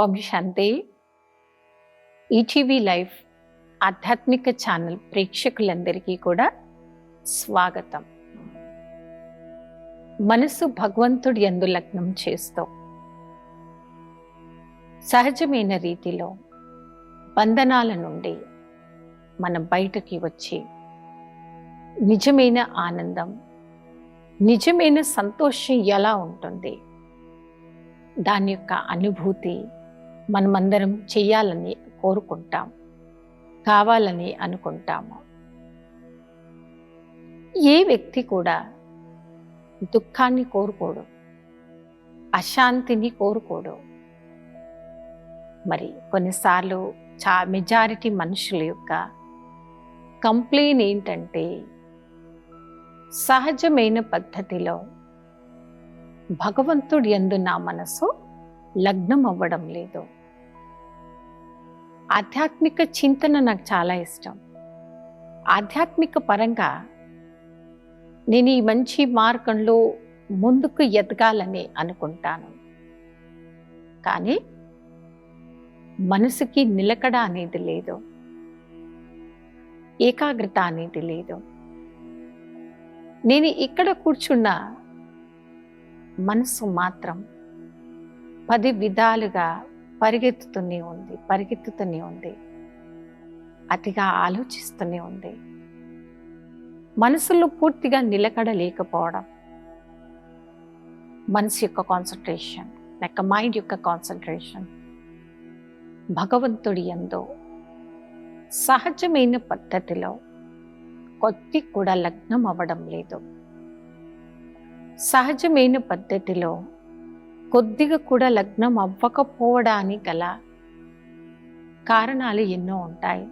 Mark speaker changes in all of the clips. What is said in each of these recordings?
Speaker 1: ఓం శాంతి. ETV live ఆధ్యాత్మిక channel ప్రేక్షకులందరికీ కూడా స్వాగతం. మనసు భగవంతుడి యందు లగ్నం చేస్తూ సహజమైన రీతిలో బంధనాల నుండి మనం బయటకి వచ్చి నిజమైన ఆనందం, నిజమైన సంతోషం ఎలా ఉంటుంది, దాని యొక్క అనుభూతి మనమందరం చెయ్యాలని కోరుకుంటాం, కావాలని అనుకుంటాము. ఏ వ్యక్తి కూడా దుఃఖాన్ని కోరుకోడు, అశాంతిని కోరుకోడు. మరి కొన్నిసార్లు మెజారిటీ మనుషుల యొక్క కంప్లైంట్ ఏంటంటే సహజమైన పద్ధతిలో భగవంతుడి యందు నా మనసు లగ్నం అవ్వడం లేదు. ఆధ్యాత్మిక చింతన నాకు చాలా ఇష్టం. ఆధ్యాత్మిక పరంగా నేను ఈ మంచి మార్గంలో ముందుకు ఎదగాలని అనుకుంటాను. కానీ మనసుకి నిలకడ అనేది లేదు, ఏకాగ్రత అనేది లేదు. నేను ఇక్కడ కూర్చున్న మనసు మాత్రం 10 విధాలుగా పరిగెత్తుతూనే ఉంది, అతిగా ఆలోచిస్తూనే ఉంది. మనసులో పూర్తిగా నిలకడ లేకపోవడం, మనసు యొక్క కాన్సన్ట్రేషన్, లేక మైండ్ యొక్క కాన్సన్ట్రేషన్ భగవంతుడి యందు సహజమైన పద్ధతిలో కొద్ది కూడా లగ్నం అవ్వడం లేదు. సహజమైన పద్ధతిలో కొద్దిగా కూడా లగ్నం అవ్వకపోవడానికి గల కారణాలు ఎన్నో ఉంటాయి.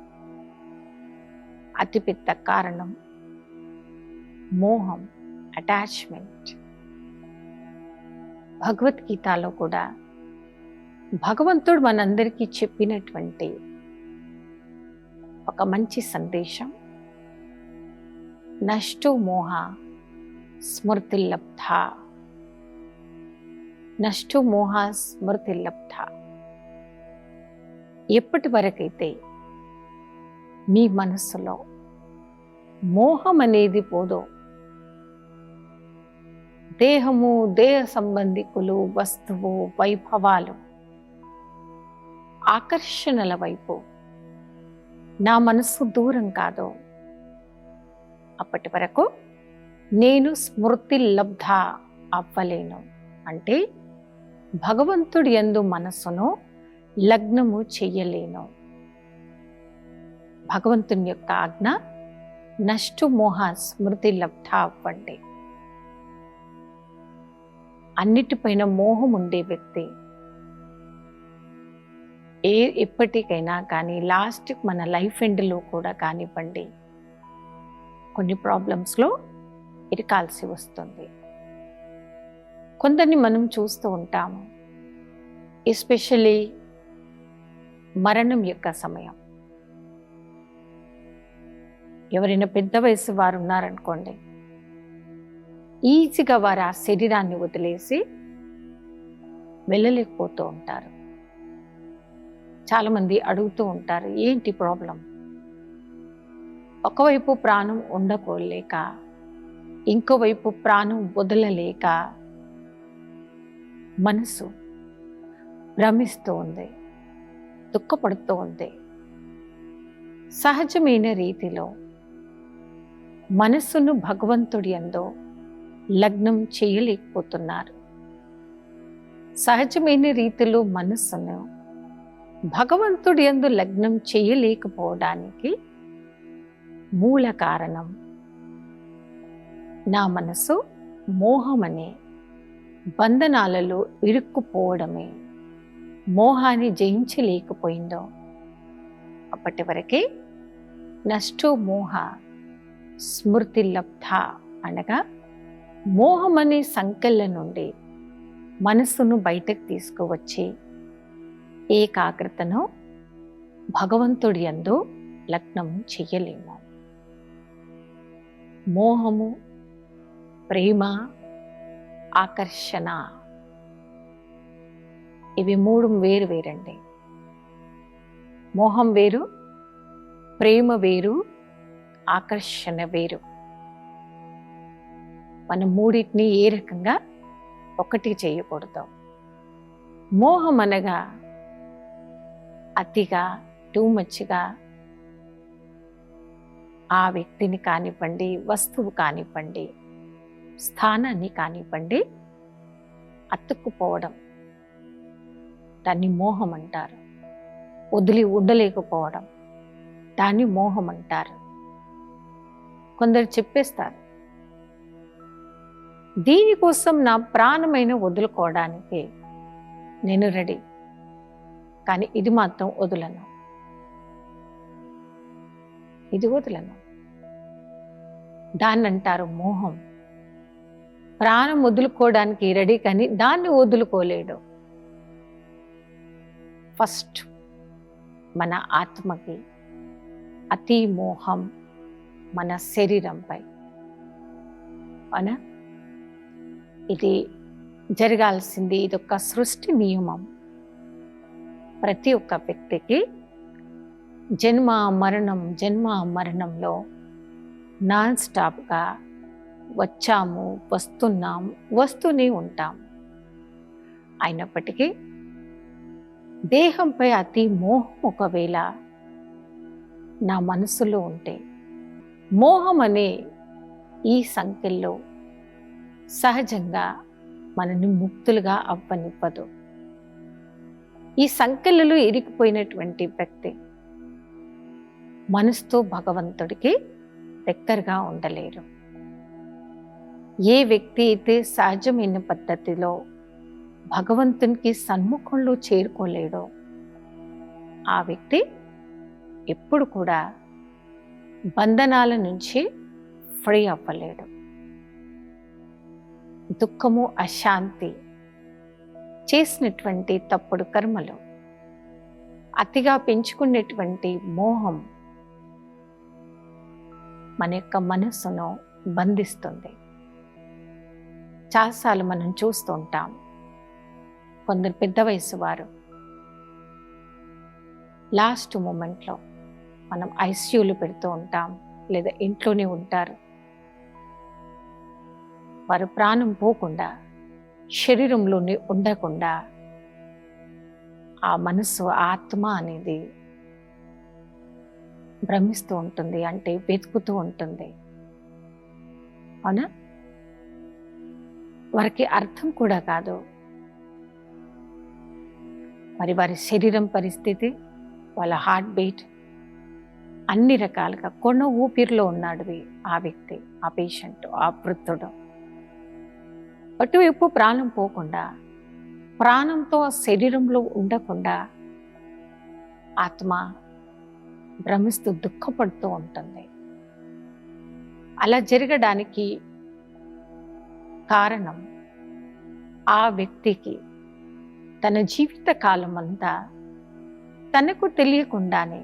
Speaker 1: అతిపెద్ద కారణం మోహం, అటాచ్మెంట్. భగవద్గీతలో కూడా భగవంతుడు మనందరికీ చెప్పినటువంటి ఒక మంచి సందేశం, నష్టో మోహ స్మృతిర్లబ్ధ, నష్టో మోహ స్మృతిర్లబ్ధ. ఎప్పటి వరకైతే మీ మనస్సులో మోహం అనేది పోదో, దేహము, దేహ సంబంధికులు, వస్తువు, వైభవాలు, ఆకర్షణల వైపు నా మనస్సు దూరం కాదో, అప్పటి వరకు నేను స్మృతి లబ్ధ అవ్వలేను. అంటే భగవంతుడి యందు మనస్సును లగ్నము చెయ్యలేను. భగవంతుని యొక్క ఆజ్ఞ నష్టు మోహ స్మృతి లబ్ధ అవ్వండి. అన్నిటిపైన మోహం ఉండే వ్యక్తి ఎప్పటికైనా కానీ లాస్ట్కి మన లైఫ్ ఎండ్లో కూడా కానివ్వండి కొన్ని ప్రాబ్లమ్స్లో ఇరకాల్సి వస్తుంది. కొందరిని మనం చూస్తూ ఉంటాము, ఎస్పెషల్లీ మరణం యొక్క సమయం. ఎవరైనా పెద్ద వయసు వారు ఉన్నారనుకోండి, ఈజీగా వారు ఆ శరీరాన్ని వదిలేసి వెళ్ళలేకపోతూ ఉంటారు. చాలామంది అడుగుతూ ఉంటారు, ఏంటి ప్రాబ్లం? ఒకవైపు ప్రాణం ఉండకోలేక, ఇంకోవైపు ప్రాణం వదలలేక మనసు భ్రమిస్తూ ఉంది, దుఃఖపడుతూ ఉంది. సహజమైన రీతిలో మనస్సును భగవంతుడి యందు లగ్నం చేయలేకపోతున్నారు. సహజమైన రీతిలో మనస్సును భగవంతుడి యందు లగ్నం చేయలేకపోవడానికి మూల కారణం నా మనసు మోహమనే బంధనాలలో ఇరుక్కుపోవడమే. మోహాన్ని జయించలేకపోయిందో అప్పటి వరకే నష్టో మోహ స్మృతి లబ్ధ అనగా మోహమనే సంకెళ్ళ నుండి మనస్సును బయటకు తీసుకువచ్చి ఏకాగ్రతను భగవంతుడి యందు లగ్నం చెయ్యలేము. మోహము, ప్రేమ, ఆకర్షణ ఇవి మూడు వేరు వేరండి. మోహం వేరు, ప్రేమ వేరు, ఆకర్షణ వేరు. మనం మూడింటిని ఏ రకంగా ఒకటి చేయకూడదు. మోహం అనగా అతిగా, టూ మచ్గా ఆ వ్యక్తిని కానివ్వండి, వస్తువు కానివ్వండి, స్థానాన్ని కానివ్వండి అతుక్కుపోవడం, దాన్ని మోహం అంటారు. వదిలి ఉండలేకపోవడం, దాన్ని మోహం అంటారు. కొందరు చెప్పేస్తారు, దీనికోసం నా ప్రాణమైన వదులుకోవడానికి నేను రెడీ, కానీ ఇది మాత్రం వదలను, ఇది వదలను. దాన్ని అంటారు మోహం. ప్రాణం వదులుకోవడానికి రెడీ, కానీ దాన్ని వదులుకోలేడు. ఫస్ట్ మన ఆత్మకి అతి మోహం మన శరీరంపై. అవునా? ఇది జరగాల్సింది, ఇదొక సృష్టి నియమం. ప్రతి ఒక్క వ్యక్తికి జన్మ మరణంలో నాన్ స్టాప్గా వచ్చాము, వస్తున్నాం, వస్తూనే ఉంటాం. అయినప్పటికీ దేహంపై అతి మోహం ఒకవేళ నా మనసులో ఉంటే, మోహం అనే ఈ సంఖ్యల్లో సహజంగా మనని ముక్తులుగా అవ్వనివ్వదు. ఈ సంఖ్యలలో ఇరికిపోయినటువంటి వ్యక్తి మనసుతో భగవంతుడికి దగ్గరగా ఉండలేరు. ఏ వ్యక్తి అయితే సహజమైన పద్ధతిలో భగవంతునికి సన్ముఖంలో చేరుకోలేడో ఆ వ్యక్తి ఎప్పుడు కూడా బంధనాల నుంచి ఫ్రీ అవ్వలేడు. దుఃఖము, అశాంతి, చేసినటువంటి తప్పుడు కర్మలు, అతిగా పెంచుకునేటువంటి మోహం మన యొక్క మనస్సును బంధిస్తుంది. చాలాసార్లు మనం చూస్తూ ఉంటాం, కొందరు పెద్ద వయసు వారు లాస్ట్ మూమెంట్లో మనం ఐసీయూలు పెడుతూ ఉంటాం, లేదా ఇంట్లోనే ఉంటారు. వారు ప్రాణం పోకుండా, శరీరంలోనే ఉండకుండా ఆ మనసు, ఆత్మ అనేది భ్రమిస్తూ ఉంటుంది, అంటే వెతుకుతూ ఉంటుంది. అవునా? వారికి అర్థం కూడా కాదు. మరి వారి శరీరం పరిస్థితి, వాళ్ళ హార్ట్ బీట్ అన్ని రకాలుగా కొన ఊపిరిలో ఉన్నాడు ఆ వ్యక్తి, ఆ పేషెంట్, ఆ వృద్ధుడు. అటువైపు ప్రాణం పోకుండా, ప్రాణంతో ఆ శరీరంలో ఉండకుండా ఆత్మ భ్రమిస్తూ దుఃఖపడుతూ ఉంటుంది. అలా జరగడానికి కారణం ఆ వ్యక్తికి తన జీవిత కాలం అంతా తనకు తెలియకుండానే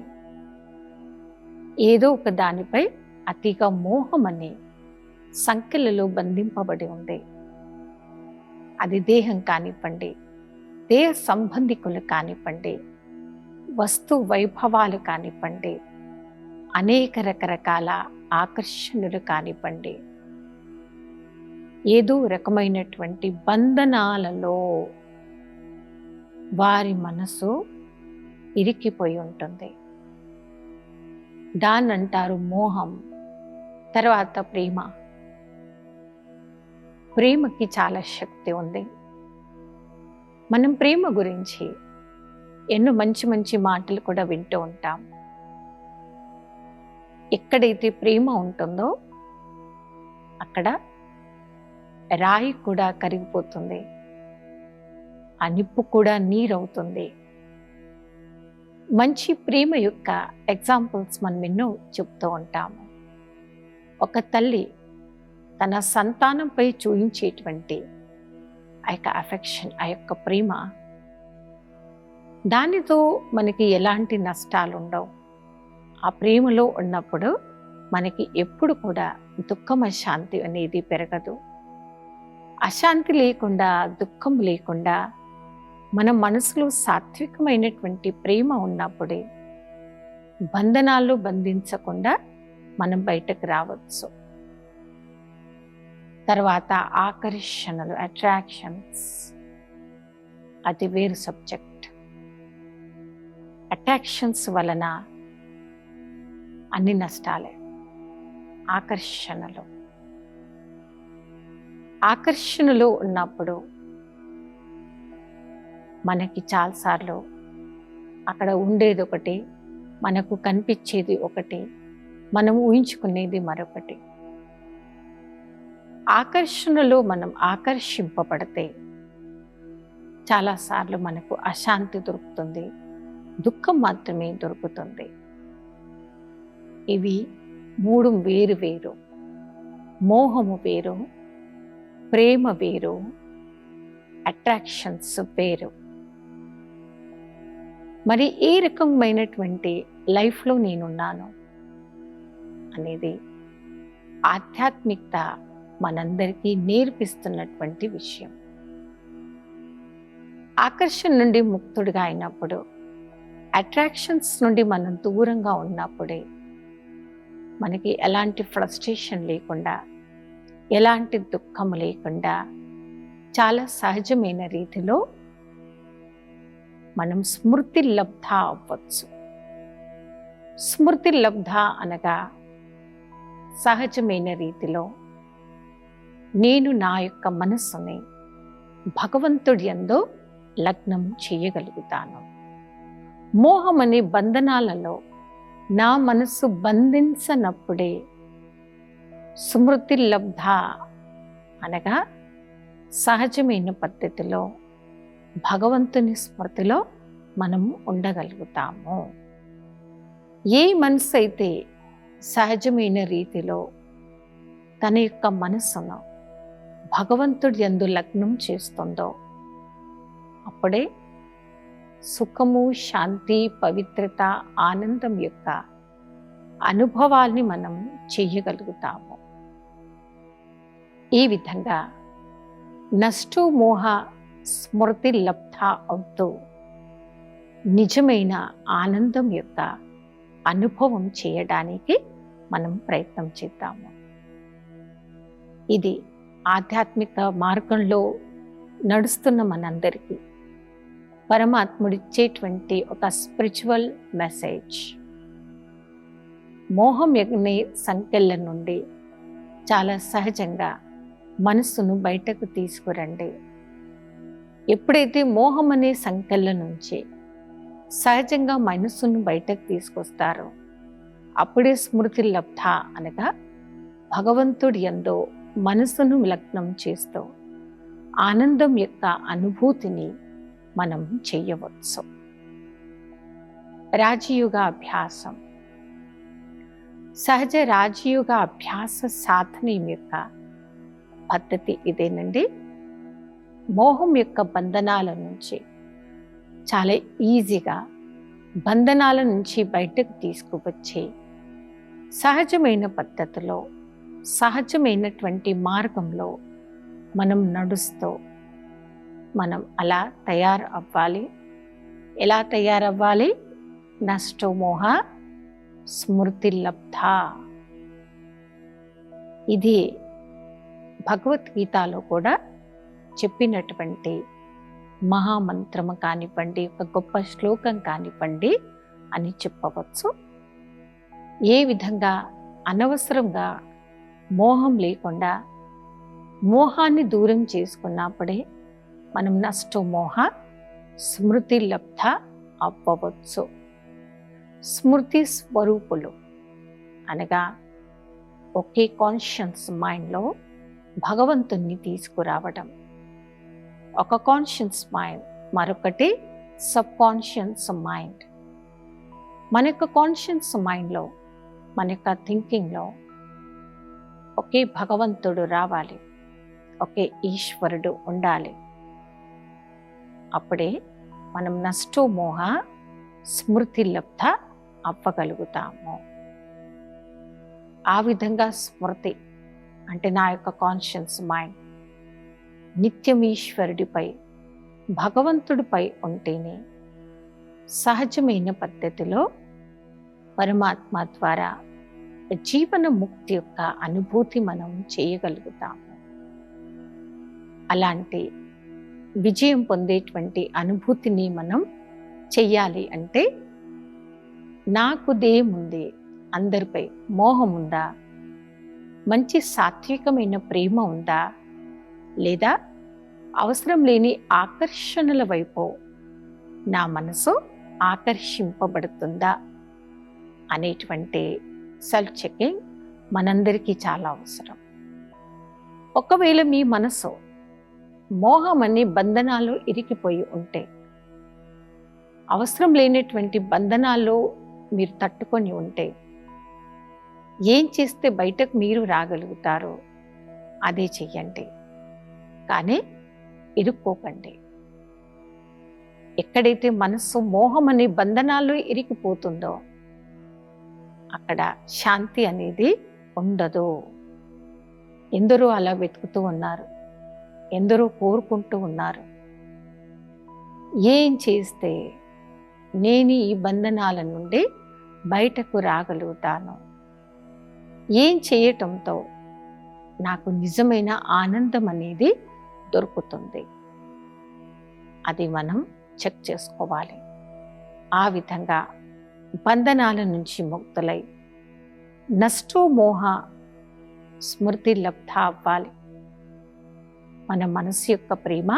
Speaker 1: ఏదో ఒక దానిపై అతిగా మోహం అనే సంఖ్యలలో బంధింపబడి ఉంది. అది దేహం కానివ్వండి, దేహ సంబంధికులు కానివ్వండి, వస్తు వైభవాలు కానివ్వండి, అనేక రకరకాల ఆకర్షణలు కానివ్వండి, ఏదో రకమైనటువంటి బంధనాలలో వారి మనసు ఇరికిపోయి ఉంటుంది. దాన్ని అంటారు మోహం. తర్వాత ప్రేమ. ప్రేమకి చాలా శక్తి ఉంది. మనం ప్రేమ గురించి ఎన్నో మంచి మంచి మాటలు కూడా వింటూ ఉంటాం. ఎక్కడైతే ప్రేమ ఉంటుందో అక్కడ రాయి కూడా కరిగిపోతుంది, ఆ నిప్పు కూడా నీరవుతుంది. మంచి ప్రేమ యొక్క ఎగ్జాంపుల్స్ మనం ఎన్నో చెప్తూ ఉంటాము. ఒక తల్లి తన సంతానంపై చూయించేటువంటి ఆ యొక్క అఫెక్షన్, ఆ యొక్క ప్రేమ, దానితో మనకి ఎలాంటి నష్టాలు ఉండవు. ఆ ప్రేమలో ఉన్నప్పుడు మనకి ఎప్పుడు కూడా దుఃఖం, అశాంతి అనేది పెరగదు. అశాంతి లేకుండా, దుఃఖం లేకుండా మన మనసులో సాత్వికమైనటువంటి ప్రేమ ఉన్నప్పుడే బంధనాలు బంధించకుండా మనం బయటకు రావచ్చు. తర్వాత ఆకర్షణలు, అట్రాక్షన్స్, అది వేరు సబ్జెక్ట్. అట్రాక్షన్స్ వలన అన్ని నష్టాలే. ఆకర్షణలో ఉన్నప్పుడు మనకి చాలాసార్లు అక్కడ ఉండేది ఒకటి, మనకు కనిపించేది ఒకటి, మనం ఊహించుకునేది మరొకటి. ఆకర్షణలో మనం ఆకర్షింపబడితే చాలాసార్లు మనకు అశాంతి దొరుకుతుంది, దుఃఖం మాత్రమే దొరుకుతుంది. ఇవి మూడు వేరు వేరు. మోహము వేరు, ప్రేమ వేరు, అట్రాక్షన్స్ వేరు. మరి ఏ రకమైనటువంటి లైఫ్లో నేనున్నాను అనేది ఆధ్యాత్మికత మనందరికీ నేర్పిస్తున్నటువంటి విషయం. ఆకర్షణ నుండి ముక్తుడిగా అయినప్పుడు, అట్రాక్షన్స్ నుండి మనం దూరంగా ఉన్నప్పుడే మనకి ఎలాంటి ఫ్రస్ట్రేషన్ లేకుండా, ఎలాంటి దుఃఖం లేకుండా చాలా సహజమైన రీతిలో మనం స్మృతి లబ్ధ అవ్వచ్చు. స్మృతి లబ్ధ అనగా సహజమైన రీతిలో నేను నా యొక్క మనస్సుని భగవంతుడి యందు లగ్నం చేయగలుగుతాను. మోహం అనే బంధనాలలో నా మనస్సు బంధించనప్పుడే స్మృతి లబ్ధ అనగా సహజమైన పద్ధతిలో భగవంతుని స్మృతిలో మనము ఉండగలుగుతాము. ఏ మనసు అయితే సహజమైన రీతిలో తన యొక్క మనస్సును భగవంతుడి యందు లగ్నం చేస్తుందో అప్పుడే సుఖము, శాంతి, పవిత్రత, ఆనందం యొక్క అనుభవాల్ని మనం చేయగలుగుతాము. ఈ విధంగా నష్టో మోహ స్మృతి లబ్ధ అవుతూ నిజమైన ఆనందం యొక్క అనుభవం చేయడానికి మనం ప్రయత్నం చేద్దాము. ఇది ఆధ్యాత్మిక మార్గంలో నడుస్తున్న మనందరికీ పరమాత్ముడిచ్చేటువంటి ఒక స్పిరిచువల్ మెసేజ్. మోహం అనే సంకెళ్ళ నుండి చాలా సహజంగా మనస్సును బయటకు తీసుకురండి. ఎప్పుడైతే మోహం అనే సంకెళ్ళ నుంచి సహజంగా మనస్సును బయటకు తీసుకొస్తారో అప్పుడే స్మృతి లబ్ధ అనగా భగవంతుడి యందు మనస్సును లగ్నం చేస్తూ ఆనందం యొక్క అనుభూతిని మనం చేయవచ్చు. రాజయోగ అభ్యాసం, సహజ రాజయోగ అభ్యాస సాధన యొక్క పద్ధతి ఇదేనండి. మోహం యొక్క బంధనాల నుంచి చాలా ఈజీగా బంధనాల నుంచి బయటకు తీసుకువచ్చే సహజమైన పద్ధతిలో, సహజమైనటువంటి మార్గంలో మనం నడుస్తూ మనం అలా తయారు అవ్వాలి. ఎలా తయారవ్వాలి? నష్టో మోహ స్మృతి లబ్ధ. ఇది భగవద్గీతలో కూడా చెప్పినటువంటి మహామంత్రము కానివ్వండి, ఒక గొప్ప శ్లోకం కానివ్వండి అని చెప్పవచ్చు. ఏ విధంగా అనవసరంగా మోహం లేకుండా మోహాన్ని దూరం చేసుకున్నప్పుడే మనం నష్టో మోహ స్మృతి లబ్ధ అవ్వవచ్చు. స్మృతి స్వరూపులు అనగా ఒకే కాన్షియస్ మైండ్లో భగవంతుణ్ణి తీసుకురావడం. ఒక కాన్షియస్ మైండ్, మరొకటి సబ్ కాన్షియస్ మైండ్. మన యొక్క కాన్షియస్ మైండ్లో, మన యొక్క థింకింగ్లో ఒకే భగవంతుడు రావాలి, ఒకే ఈశ్వరుడు ఉండాలి. అప్పుడే మనం నష్టో మోహ స్మృతి లబ్ధ అవ్వగలుగుతాము. ఆ విధంగా స్మృతి అంటే నా యొక్క కాన్షియస్ మైండ్ నిత్యం ఈశ్వరుడిపై భగవంతుడిపై ఉంటేనే సహజమైన పద్ధతిలో పరమాత్మ ద్వారా జీవన ముక్తి యొక్క అనుభూతి మనం చేయగలుగుతాము. అలాంటి విజయం పొందేటువంటి అనుభూతిని మనం చెయ్యాలి అంటే నాకుదేముంది, అందరిపై మోహం ఉందా, మంచి సాత్వికమైన ప్రేమ ఉందా, లేదా అవసరం లేని ఆకర్షణల వైపు నా మనసు ఆకర్షింపబడుతుందా అనేటువంటి సెల్ఫ్ చెకింగ్ మనందరికీ చాలా అవసరం. ఒకవేళ మీ మనసు మోహం అనే బంధనాలు ఇరికిపోయి ఉంటే, అవసరం లేనటువంటి బంధనాల్లో మీరు తట్టుకొని ఉంటే, ఏం చేస్తే బయటకు మీరు రాగలుగుతారో అదే చెయ్యండి, కానీ ఇరుక్కోకండి. ఎక్కడైతే మనస్సు మోహం అనే బంధనాల్లో ఇరికిపోతుందో అక్కడ శాంతి అనేది ఉండదు. ఎందరో అలా వెతుకుతూ ఉన్నారు, ఎందరో కోరుకుంటూ ఉన్నారు. ఏం చేస్తే నేను ఈ బంధనాల నుండి బయటకు రాగలుగుతాను, ఏం చేయటంతో నాకు నిజమైన ఆనందం అనేది దొరుకుతుంది, అది మనం చెక్ చేసుకోవాలి. ఆ విధంగా బంధనాల నుంచి ముక్తులై నష్టో మోహ స్మృతి లబ్ధ అవ్వాలి. మన మనసు యొక్క ప్రేమ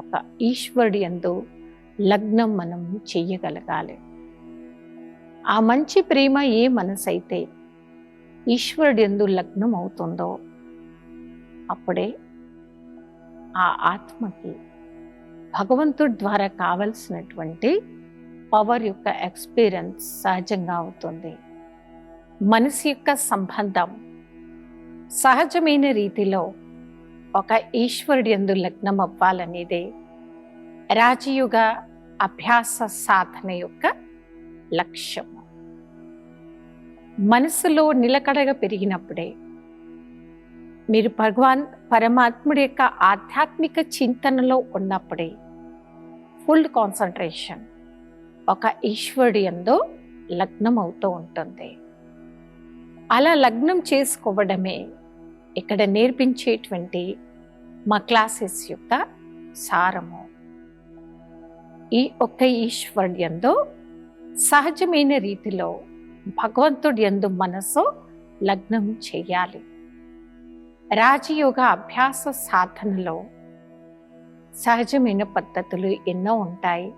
Speaker 1: ఒక ఈశ్వరుడి యందు లగ్నం మనం చెయ్యగలగాలి. ఆ మంచి ప్రేమ ఏ మనసు అయితే ఈశ్వరుడి యందు లగ్నం అవుతుందో అప్పుడే ఆ ఆత్మకి భగవంతుడి ద్వారా కావలసినటువంటి పవర్ యొక్క ఎక్స్పీరియన్స్ సహజంగా అవుతుంది. మనసు యొక్క సంబంధం సహజమైన రీతిలో ఒక ఈశ్వరుడి యందు లగ్నం అవ్వాలనేదే రాజయోగ అభ్యాస సాధన యొక్క లక్ష్యము. మనసులో నిలకడగా పెరిగినప్పుడే మీరు పరమాత్ముడి యొక్క ఆధ్యాత్మిక చింతనలో ఉన్నప్పుడే ఫుల్ కాన్సన్ట్రేషన్ ఒక ఈశ్వరుడి యందు లగ్నం అవుతూ ఉంటుంది. అలా లగ్నం చేసుకోవడమే ఇక్కడ నేర్పించేటువంటి మా క్లాసెస్ యొక్క సారము. ఈ ఒక్క ఈశ్వరుడి యందు సహజమైన రీతిలో భగవంతుడి యందు మనసు లగ్నం చేయాలి. రాజయోగ అభ్యాస సాధనలో సహజమైన పద్ధతులు ఎన్నో ఉంటాయి.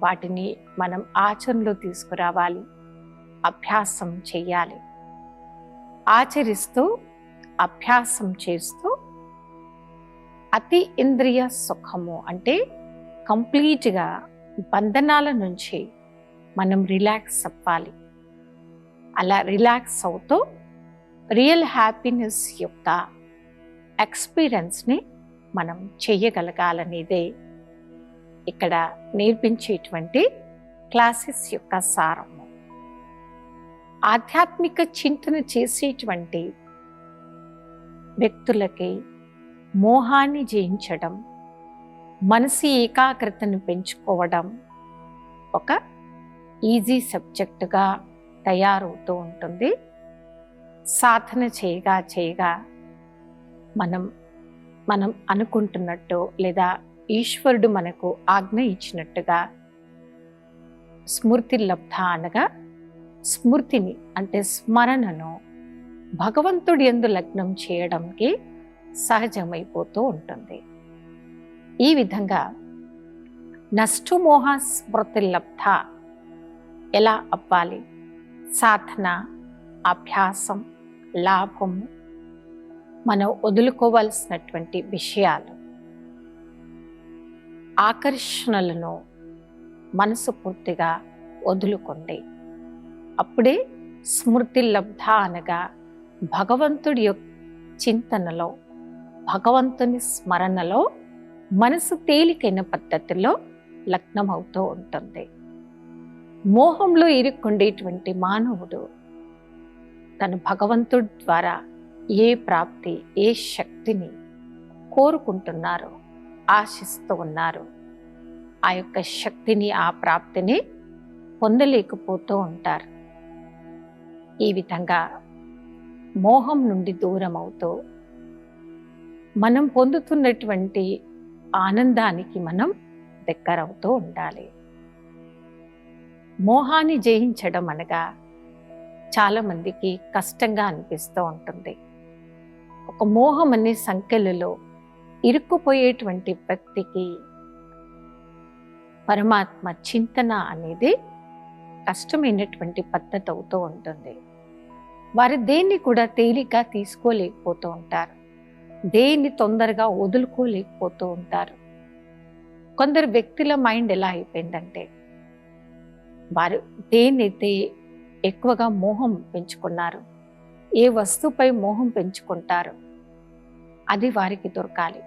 Speaker 1: వాటిని మనం ఆచరణలో తీసుకురావాలి, అభ్యాసం చేయాలి. ఆచరిస్తూ అభ్యాసం చేస్తూ అతి ఇంద్రియ సుఖము అంటే కంప్లీట్గా బంధనాల నుంచి మనం రిలాక్స్ అవ్వాలి. అలా రిలాక్స్ అవుతూ రియల్ హ్యాపీనెస్ యొక్క ఎక్స్పీరియన్స్ని మనం చెయ్యగలగాలనేదే ఇక్కడ నేర్పించేటువంటి క్లాసెస్ యొక్క సారము. ఆధ్యాత్మిక చింతన చేసేటువంటి వ్యక్తులకి మోహాన్ని జయించడం, మనసు ఏకాగ్రతను పెంచుకోవడం ఒక ఈజీ సబ్జెక్టుగా తయారవుతూ ఉంటుంది. సాధన చేయగా చేయగా మనం అనుకుంటున్నట్టు లేదా ఈశ్వరుడు మనకు ఆజ్ఞ ఇచ్చినట్టుగా స్మృతి లబ్ధ అనగా స్మృతిని అంటే స్మరణను భగవంతుడి యందు లగ్నం చేయడానికి సహజమైపోతూ ఉంటుంది. ఈ విధంగా నష్టమోహ స్మృతి లబ్ధ ఎలా అవ్వాలి? సాధన, అభ్యాసం, లాభము, మనం వదులుకోవాల్సినటువంటి విషయాలు, ఆకర్షణలను మనసు పూర్తిగా వదులుకోండి. అప్పుడే స్మృతి లబ్ధ అనగా భగవంతుడి యొక్క చింతనలో, భగవంతుని స్మరణలో మనసు తేలికైన పద్ధతిలో లగ్నం అవుతూ ఉంటుంది. మోహంలో ఇరుక్కుండేటువంటి మానవుడు తను భగవంతుడి ద్వారా ఏ ప్రాప్తి, ఏ శక్తిని కోరుకుంటున్నారో ఆశిస్తూ ఉన్నారు. ఆ యొక్క శక్తిని, ఆ ప్రాప్తిని పొందలేకపోతూ ఉంటారు. ఈ విధంగా మోహం నుండి దూరం అవుతూ మనం పొందుతున్నటువంటి ఆనందానికి మనం దగ్గరవుతూ ఉండాలి. మోహాన్ని జయించడం అనగా చాలా మందికి కష్టంగా అనిపిస్తూ ఉంటుంది. ఒక మోహం అనే సంకెళ్ళలో ఇరుక్కుపోయేటువంటి వ్యక్తికి పరమాత్మ చింతన అనేది కష్టమైనటువంటి పద్ధతి అవుతూ ఉంటుంది. వారు దేన్ని కూడా తేలిక తీసుకోలేకపోతూ ఉంటారు. దేన్ని తొందరగా వదులుకోలేకపోతూ ఉంటారు. కొందరు వ్యక్తుల మైండ్ ఎలా అయిపోయిందంటే, వారు దేన్నైతే ఎక్కువగా మోహం పెంచుకున్నారు, ఏ వస్తువుపై మోహం పెంచుకుంటారు, అది వారికి దొరకాలి.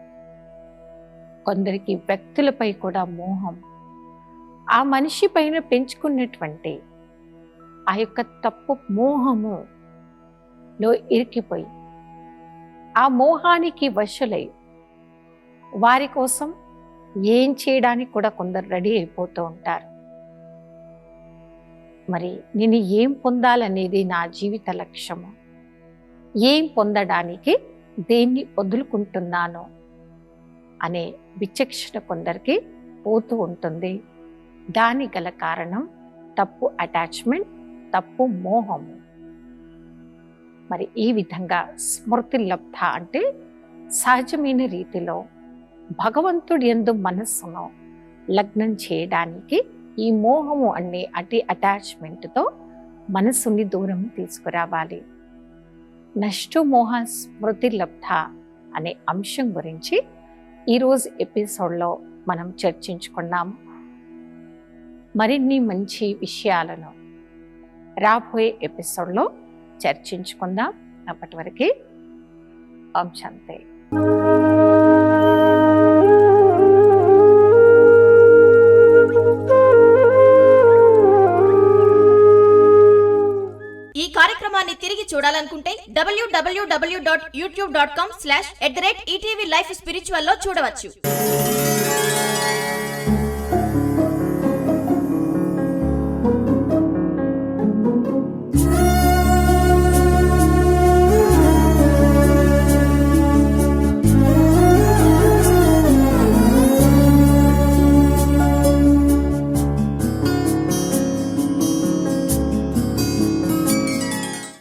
Speaker 1: కొందరికి వ్యక్తులపై కూడా మోహం, ఆ మనిషి పైన పెంచుకున్నటువంటి ఆ యొక్క తప్పు మోహములో ఇరికిపోయి ఆ మోహానికి వశులై వారి కోసం ఏం చేయడానికి కూడా కొందరు రెడీ అయిపోతూ ఉంటారు. మరి నేను ఏం పొందాలనేది నా జీవిత లక్ష్యము, ఏం పొందడానికి దేన్ని వదులుకుంటున్నాను అనే విచక్షణ కొందరికి పోతూ ఉంటుంది. దాని గల కారణం తప్పు అటాచ్మెంట్, తప్పు మోహము. మరి ఈ విధంగా స్మృతి లబ్ధ అంటే సహజమైన రీతిలో భగవంతుడి యందు మనస్సును లగ్నం చేయడానికి ఈ మోహము అనే అటాచ్మెంట్తో మనస్సుని దూరం తీసుకురావాలి. నష్టో మోహ స్మృతి లబ్ధ అనే అంశం గురించి ఈరోజు ఎపిసోడ్లో మనం చర్చించుకున్నాము. మరిన్ని మంచి విషయాలను రాబోయే ఎపిసోడ్లో చర్చించుకుందాం. అప్పటి వరకు ఓం శాంతి.
Speaker 2: ఈ కార్యక్రమాన్ని తిరిగి చూడాలనుకుంటే www.youtube.com/ETV Life Spiritual లో చూడవచ్చు.